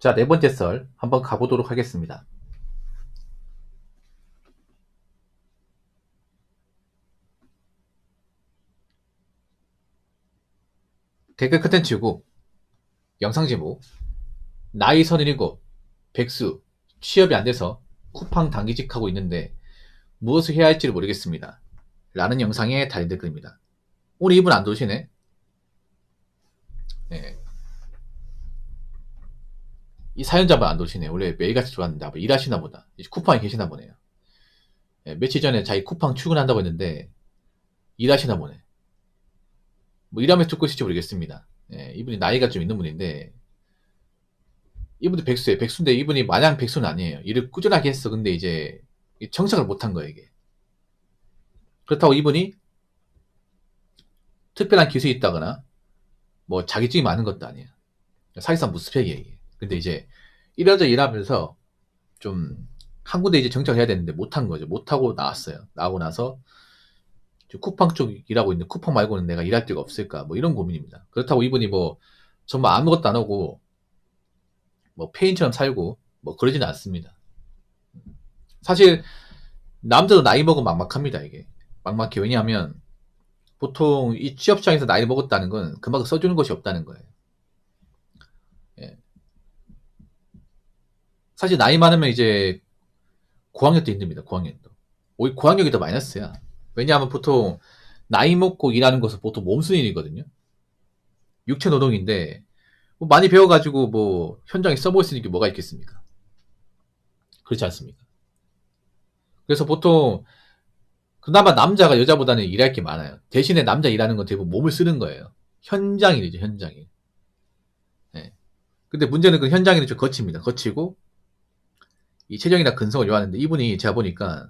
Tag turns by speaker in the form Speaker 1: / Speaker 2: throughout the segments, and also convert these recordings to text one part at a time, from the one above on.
Speaker 1: 자, 네 번째 썰 한번 가보도록 하겠습니다. 댓글 컨텐츠고 영상 제목 나이 37 백수 취업이 안 돼서 쿠팡 단기직하고 있는데 무엇을 해야 할지를 모르겠습니다. 라는 영상에 달린 댓글입니다. 오늘 이분 안 도시네? 네. 이 사연자분 안 도시네. 원래 매일같이 들어왔는데 아마 일하시나 보다. 이제 쿠팡에 계시나 보네요. 네, 며칠 전에 자기 쿠팡 출근한다고 했는데 일하시나 보네. 뭐 일하면서 듣고 있을지 모르겠습니다. 네, 이분이 나이가 좀 있는 분인데 이분도 백수예요. 백수인데 이분이 마냥 백수는 아니에요. 일을 꾸준하게 했어. 근데 이제 정착을 못한 거예요, 이게. 그렇다고 이분이 특별한 기술이 있다거나 뭐 자격증이 많은 것도 아니에요. 사실상 무스펙이에요, 이게. 근데 이제 이러저 일하면서 좀 한 군데 이제 정착을 해야 되는데 못한 거죠. 못하고 나왔어요. 나오고 나서 쿠팡 쪽 일하고 있는데 쿠팡 말고는 내가 일할 데가 없을까? 뭐 이런 고민입니다. 그렇다고 이분이 뭐 정말 아무것도 안 하고 뭐 페인처럼 살고 뭐 그러지는 않습니다. 사실 남자도 나이 먹으면 막막합니다, 이게. 막막해. 왜냐하면 보통 이 취업시장에서 나이 먹었다는 건 그만큼 써주는 것이 없다는 거예요. 예. 사실 나이 많으면 이제 고학력도 힘듭니다. 고학력도. 오히려 고학력이 더 마이너스야. 왜냐하면 보통 나이 먹고 일하는 것은 보통 몸쓰는 일이거든요. 육체 노동인데 뭐 많이 배워가지고 뭐 현장에 써볼 수 있는 게 뭐가 있겠습니까? 그렇지 않습니까? 그래서 보통 그나마 남자가 여자보다는 일할 게 많아요. 대신에 남자 일하는 건 대부분 몸을 쓰는 거예요. 현장일이죠, 현장일. 예. 근데 문제는 그 현장일이 좀 거칩니다. 거치고 이 체력이나 근성을 요하는데 이분이 제가 보니까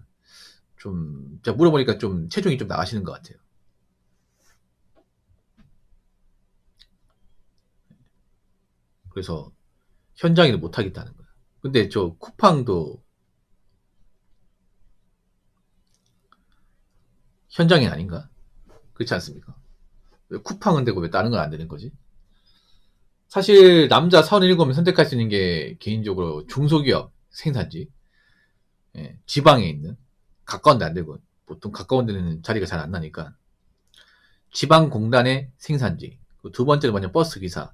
Speaker 1: 좀 제가 물어보니까 좀 체중이 좀 나가시는 것 같아요. 그래서 현장일을 못 하겠다는 거예요. 근데 저 쿠팡도 현장인 아닌가? 그렇지 않습니까? 왜 쿠팡은 되고 왜 다른 건 안 되는 거지? 사실 남자 37명 선택할 수 있는 게 개인적으로 중소기업 생산지, 예, 지방에 있는 가까운 데 안 되고 보통 가까운 데는 자리가 잘 안 나니까 지방공단의 생산지, 두 번째는 뭐냐 버스 기사,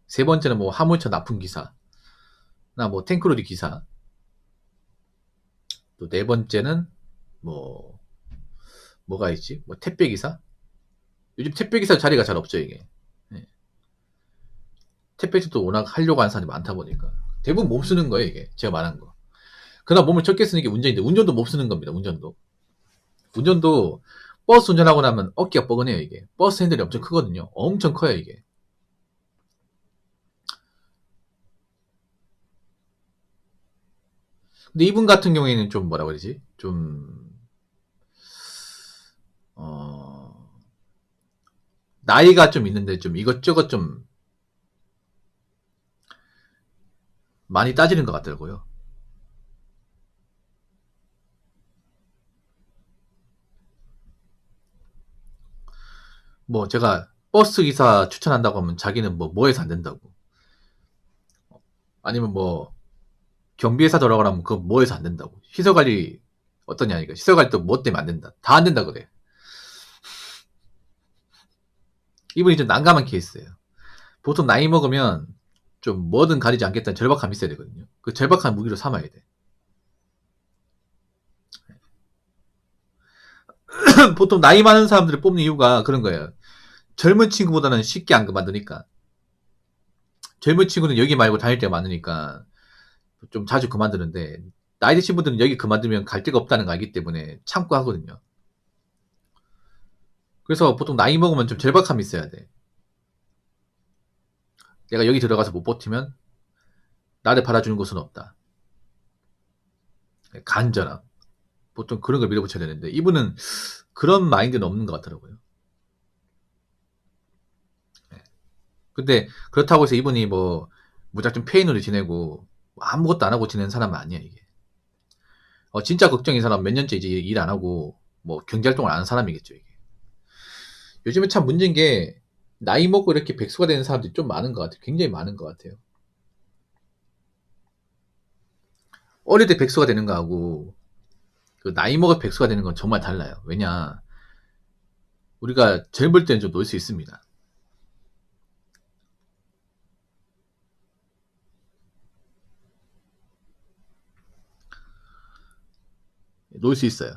Speaker 1: 세 번째는 뭐 화물차 납품 기사, 나 뭐 탱크로리 기사, 또 네 번째는 뭐 뭐가 있지? 뭐 택배 기사? 요즘 택배 기사 자리가 잘 없죠, 이게. 예. 택배도 워낙 하려고 하는 사람이 많다 보니까 대부분 몸 쓰는 거예요, 이게. 제가 말한 거. 그나마 몸을 적게 쓰는 게 운전인데 운전도 못 쓰는 겁니다. 운전도 버스 운전하고 나면 어깨가 뻐근해요, 이게. 버스 핸들이 엄청 크거든요. 엄청 커요, 이게. 근데 이분 같은 경우에는 좀 뭐라 그러지? 좀 어, 나이가 좀 있는데 좀 이것저것 좀 많이 따지는 것 같더라고요. 뭐 제가 버스 기사 추천한다고 하면 자기는 뭐 해서 안 된다고. 아니면 뭐 경비회사 들어가라면 그거 뭐 해서 안 된다고. 시설관리 어떠냐니까. 시설관리 또 뭐 때문에 안 된다. 다 안 된다 그래. 이분이 좀 난감한 케이스예요. 보통 나이 먹으면 좀 뭐든 가리지 않겠다는 절박함이 있어야 되거든요. 그 절박한 무기로 삼아야 돼. 보통 나이 많은 사람들을 뽑는 이유가 그런 거예요. 젊은 친구보다는 쉽게 안 그만두니까. 젊은 친구는 여기 말고 다닐 때가 많으니까 좀 자주 그만두는데 나이 드신 분들은 여기 그만두면 갈 데가 없다는 거 알기 때문에 참고 하거든요. 그래서 보통 나이 먹으면 좀 절박함이 있어야 돼. 내가 여기 들어가서 못 버티면 나를 받아주는 곳은 없다. 간절함. 보통 그런 걸 밀어붙여야 되는데 이분은 그런 마인드는 없는 것 같더라고요. 근데 그렇다고 해서 이분이 뭐 무작정 페인으로 지내고 아무것도 안 하고 지내는 사람은 아니야, 이게. 진짜 걱정인 사람 몇 년째 이제 일 안 하고 뭐 경제활동을 안 하는 사람이겠죠, 이게. 요즘에 참 문제인 게 나이 먹고 이렇게 백수가 되는 사람들이 좀 많은 것 같아요. 굉장히 많은 것 같아요. 어릴 때 백수가 되는 거하고 그 나이 먹어 백수가 되는 건 정말 달라요. 왜냐, 우리가 젊을 때는 좀 놀 수 있습니다. 놀 수 있어요.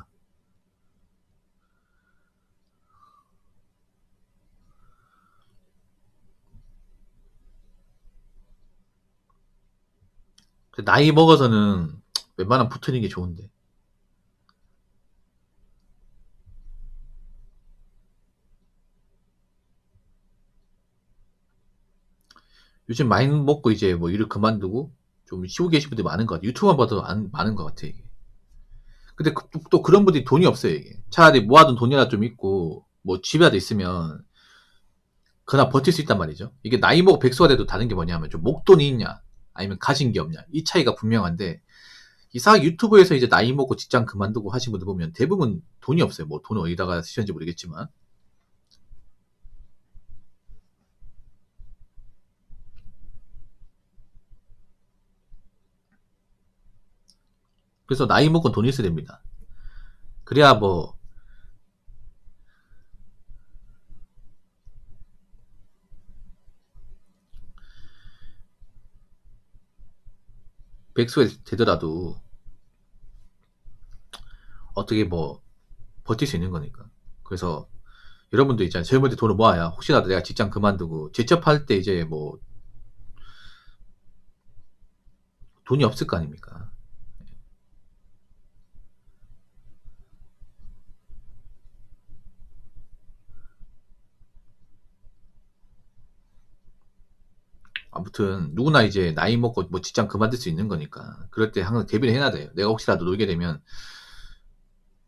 Speaker 1: 나이 먹어서는 웬만하면 붙는 게 좋은데. 요즘 많이 먹고 이제 뭐 일을 그만두고 좀 쉬고 계신 분들이 많은 것 같아요. 유튜브만 봐도 많은 것 같아요, 이게. 근데 또 그런 분들이 돈이 없어요, 이게. 차라리 모아둔 돈이라도 좀 있고, 뭐 집이라도 있으면 그나마 버틸 수 있단 말이죠. 이게 나이 먹고 백수가 돼도 다른 게 뭐냐면 좀 목돈이 있냐, 아니면 가진 게 없냐. 이 차이가 분명한데, 이상하게 유튜브에서 이제 나이 먹고 직장 그만두고 하신 분들 보면 대부분 돈이 없어요. 뭐 돈을 어디다가 쓰셨는지 모르겠지만. 그래서 나이 먹고 돈이 있어야 됩니다. 그래야 뭐 백수가 되더라도 어떻게 뭐 버틸 수 있는 거니까. 그래서 여러분도 있잖아요. 젊을 때 돈을 모아야 혹시라도 내가 직장 그만두고 재취업할 때 이제 뭐 돈이 없을 거 아닙니까? 아무튼 누구나 이제 나이 먹고 뭐 직장 그만둘 수 있는 거니까 그럴 때 항상 대비를 해야 돼요. 내가 혹시라도 놀게 되면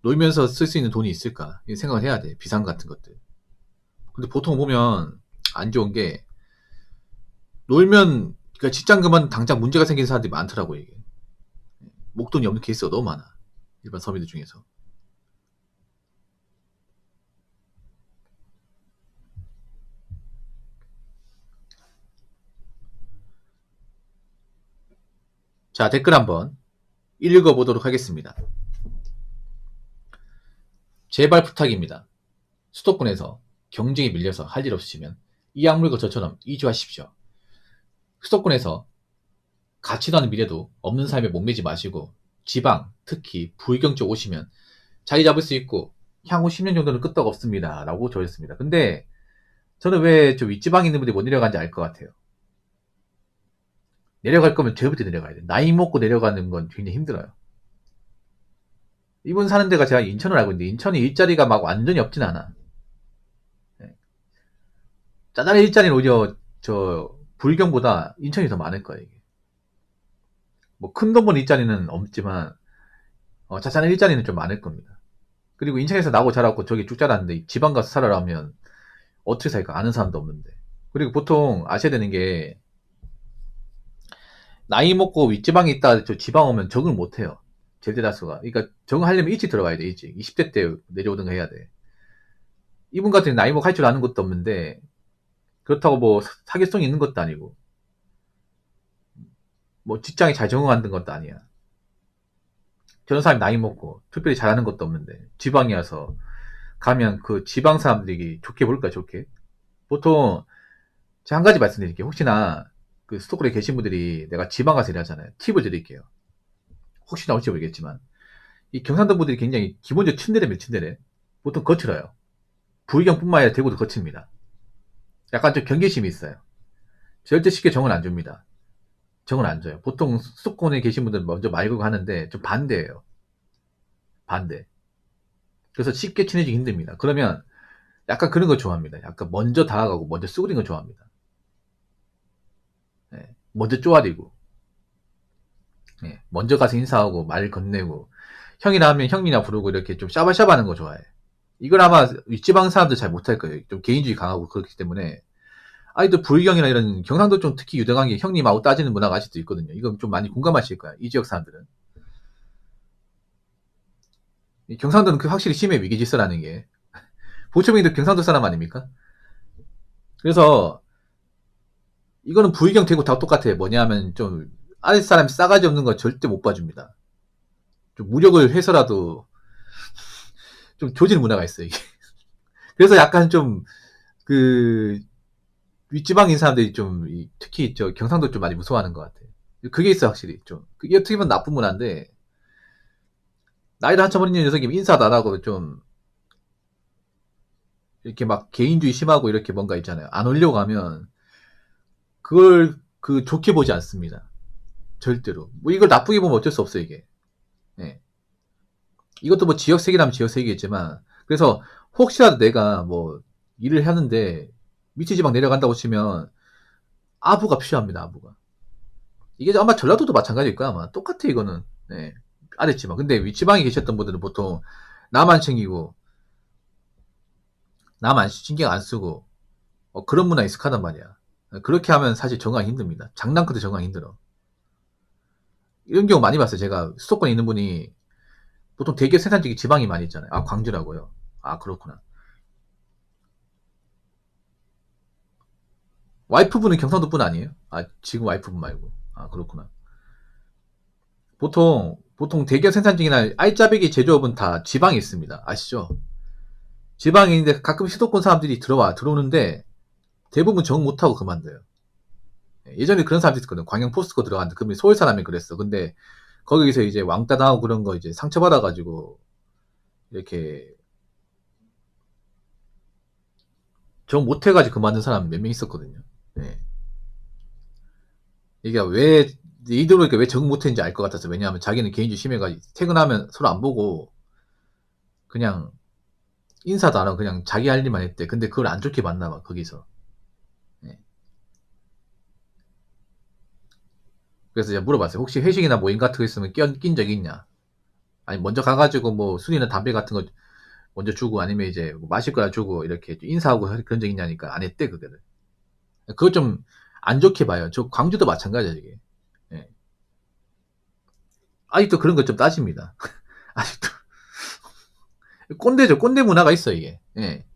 Speaker 1: 놀면서 쓸 수 있는 돈이 있을까 이 생각을 해야 돼. 비상 같은 것들. 근데 보통 보면 안 좋은 게 놀면 그러니까 직장 그만 당장 문제가 생기는 사람들이 많더라고 이게. 목돈이 없는 케이스가 너무 많아. 일반 서민들 중에서. 자, 댓글 한번 읽어보도록 하겠습니다. 제발 부탁입니다. 수도권에서 경쟁에 밀려서 할 일 없으시면 이 악물고 저처럼 이주하십시오. 수도권에서 가치도 않은 미래도 없는 삶에 목매지 마시고 지방, 특히 부의경 쪽 오시면 자리 잡을 수 있고 향후 10년 정도는 끄떡 없습니다. 라고 적었습니다. 근데 저는 왜 저 윗지방에 있는 분들이 못 내려간지 알 것 같아요. 내려갈 거면 저부터 내려가야 돼. 나이 먹고 내려가는 건 굉장히 힘들어요. 이분 사는 데가 제가 인천을 알고 있는데 인천이 일자리가 막 완전히 없진 않아. 짜잘한 일자리는 오히려 저 불경보다 인천이 더 많을 거예요. 이게. 뭐 큰 돈 버는 일자리는 없지만 짜잘한 일자리는 좀 많을 겁니다. 그리고 인천에서 나고 자라고 저기 쭉 자랐는데 지방 가서 살아라면 어떻게 살까? 아는 사람도 없는데. 그리고 보통 아셔야 되는 게 나이 먹고 윗지방에 있다 저 지방 오면 적응을 못 해요. 제일 대다수가. 그러니까 적응하려면 일찍 들어가야 돼. 일찍. 20대 때 내려오든가 해야 돼. 이분 같은 나이 먹고 할 줄 아는 것도 없는데 그렇다고 뭐 사교성이 있는 것도 아니고 뭐 직장에 잘 적응하는 것도 아니야. 저런 사람이 나이 먹고 특별히 잘하는 것도 없는데 지방에 와서 가면 그 지방 사람들이 좋게 볼까 좋게? 보통 제가 한 가지 말씀드릴게요. 혹시나 그 수도권에 계신 분들이 내가 지방 가서 일하잖아요. 팁을 드릴게요. 혹시나 올지 모르겠지만 이 경상도 분들이 굉장히 기본적으로 츤데레입니다. 츤데레. 보통 거칠어요. 부의경뿐만 아니라 대구도 거칩니다. 약간 좀 경계심이 있어요. 절대 쉽게 정을 안 줍니다. 정을 안 줘요. 보통 수도권에 계신 분들은 먼저 말 걸고 하는데 좀 반대예요. 반대. 그래서 쉽게 친해지기 힘듭니다. 그러면 약간 그런 거 좋아합니다. 약간 먼저 다가가고 먼저 쏘그리는 거 좋아합니다. 예, 먼저 쪼아리고 예, 먼저 가서 인사하고 말 건네고 형이라 하면 형이나 부르고 이렇게 좀 샤바샤바하는 거 좋아해. 이걸 아마 윗지방 사람들 잘 못할 거예요. 좀 개인주의 강하고 그렇기 때문에 아이도 불경이나 이런 경상도 좀 특히 유명한 게 형님하고 따지는 문화가 아직도 있거든요. 이건 좀 많이 공감하실 거야. 이 지역 사람들은. 경상도는 그 확실히 심해 위기질서라는 게. 보초민도 경상도 사람 아닙니까? 그래서 이거는 부의경 되고 다 똑같아. 뭐냐 하면 좀 아래 사람이 싸가지 없는 거 절대 못 봐줍니다. 좀 무력을 해서라도 좀 조질 문화가 있어요, 이게. 그래서 약간 좀, 그, 윗지방인 사람들이 좀, 특히 저 경상도 좀 많이 무서워하는 것 같아요. 그게 있어, 확실히. 좀. 그게 어떻게 보면 나쁜 문화인데, 나이를 한참 어린 녀석이 인사도 안 하고 좀, 이렇게 막 개인주의 심하고 이렇게 뭔가 있잖아요. 안 오려고 하면, 그걸, 좋게 보지 않습니다. 절대로. 뭐 이걸 나쁘게 보면 어쩔 수 없어요, 이게. 예. 이것도 뭐 지역색이라면 지역색이겠지만, 그래서 혹시라도 내가 뭐 일을 하는데 밑에 지방 내려간다고 치면 아부가 필요합니다, 아부가. 이게 아마 전라도도 마찬가지일 거야, 아마. 똑같아, 이거는. 네. 아랫지방. 근데 윗지방에 계셨던 분들은 보통 나만 챙기고, 나만 신경 안 쓰고, 그런 문화에 익숙하단 말이야. 그렇게 하면 사실 적응하기 힘듭니다. 장난크도 적응하기 힘들어. 이런 경우 많이 봤어요. 제가 수도권에 있는 분이 보통 대기업 생산직이 지방이 많이 있잖아요. 아, 광주라고요. 아, 그렇구나. 와이프분은 경상도 분 아니에요? 아, 지금 와이프분 말고. 아, 그렇구나. 보통 대기업 생산직이나 알짜배기 제조업은 다 지방에 있습니다. 아시죠? 지방에 있는데 가끔 수도권 사람들이 들어오는데 대부분 적응 못하고 그만둬요. 예전에 그런 사람도 있었거든. 광양 포스코 들어갔는데 그분이 서울 사람이 그랬어. 근데 거기서 이제 왕따 당하고 그런 거 이제 상처받아가지고 이렇게 적응 못해가지고 그만둔 사람 몇 명 있었거든요. 네. 이게 왜 이대로 이렇게 왜 적응 못했는지 알 것 같아서. 왜냐하면 자기는 개인주의 심해가지고 퇴근하면 서로 안 보고 그냥 인사도 안 하고 그냥 자기 할 일만 했대. 근데 그걸 안 좋게 봤나 봐, 거기서. 네. 그래서 제가 물어봤어요. 혹시 회식이나 모임 같은 거 있으면 낀 적이 있냐? 아니, 먼저 가가지고 뭐 술이나 담배 같은 거 먼저 주고 아니면 이제 뭐 마실 거나 주고 이렇게 인사하고 그런 적 있냐니까 안 했대, 그거를. 그거 좀 안 좋게 봐요. 저 광주도 마찬가지야, 이게. 예. 아직도 그런 거 좀 따집니다. 아직도. 꼰대죠. 꼰대 문화가 있어, 이게. 예.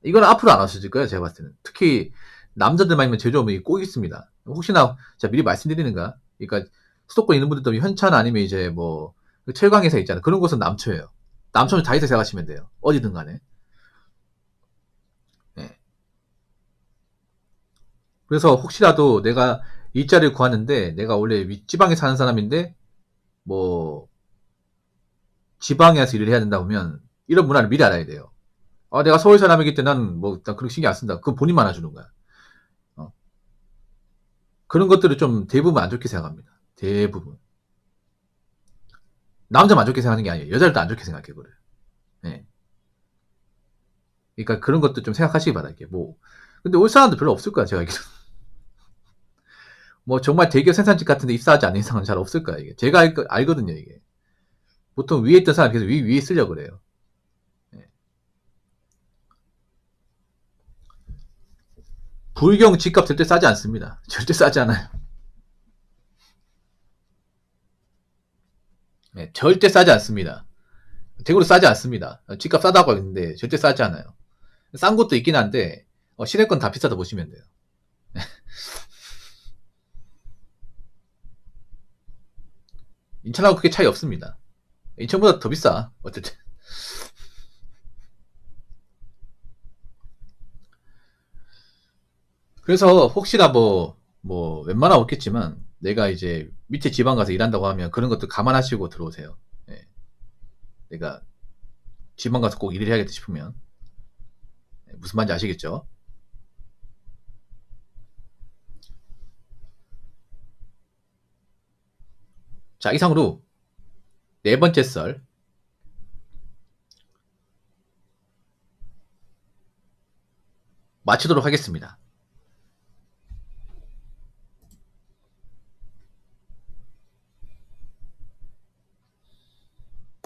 Speaker 1: 이건 앞으로 안 없어질 거예요, 제가 봤을 때는. 특히 남자들만 있면 제조업이 꼭 있습니다. 혹시나 제가 미리 말씀드리는가? 그러니까 수도권에 있는 분들도 현차나 아니면 이제 뭐 철강회사 있잖아요. 그런 곳은 남초예요. 남초는 다 있다 생각하시면 돼요. 어디든 간에. 예. 그래서 혹시라도 내가 일자리를 구하는데 내가 원래 윗지방에 사는 사람인데 뭐 지방에서 일을 해야 된다 보면 이런 문화를 미리 알아야 돼요. 아, 내가 서울 사람이기 때문에 나는 뭐, 난 그런 신경 안 쓴다. 그건 본인만 알아주는 거야. 어. 그런 것들을 좀 대부분 안 좋게 생각합니다. 대부분. 남자만 안 좋게 생각하는 게 아니에요. 여자들도 안 좋게 생각해, 그래. 예. 그러니까 그런 것도 좀 생각하시기 바랄게요. 뭐. 근데 올 사람도 별로 없을 거야, 제가 알기로. 뭐, 정말 대기업 생산직 같은 데 입사하지 않는 이상은 잘 없을 거야, 이게. 제가 알거든요, 이게. 보통 위에 있던 사람이 계속 위에 쓰려고 그래요. 예. 불경 집값 절대 싸지 않습니다. 절대 싸지 않아요. 예, 절대 싸지 않습니다. 대구로 싸지 않습니다. 집값 싸다고 하는데 절대 싸지 않아요. 싼 곳도 있긴 한데 시내권 다 비싸다 보시면 돼요. 인천하고 그게 차이 없습니다. 인천보다 더 비싸. 어쨌든. 그래서 혹시나 웬만하면 없겠지만 내가 이제 밑에 지방 가서 일한다고 하면 그런 것도 감안하시고 들어오세요. 예. 내가 지방 가서 꼭 일을 해야겠다 싶으면. 무슨 말인지 아시겠죠? 자, 이상으로 네 번째 썰 마치도록 하겠습니다.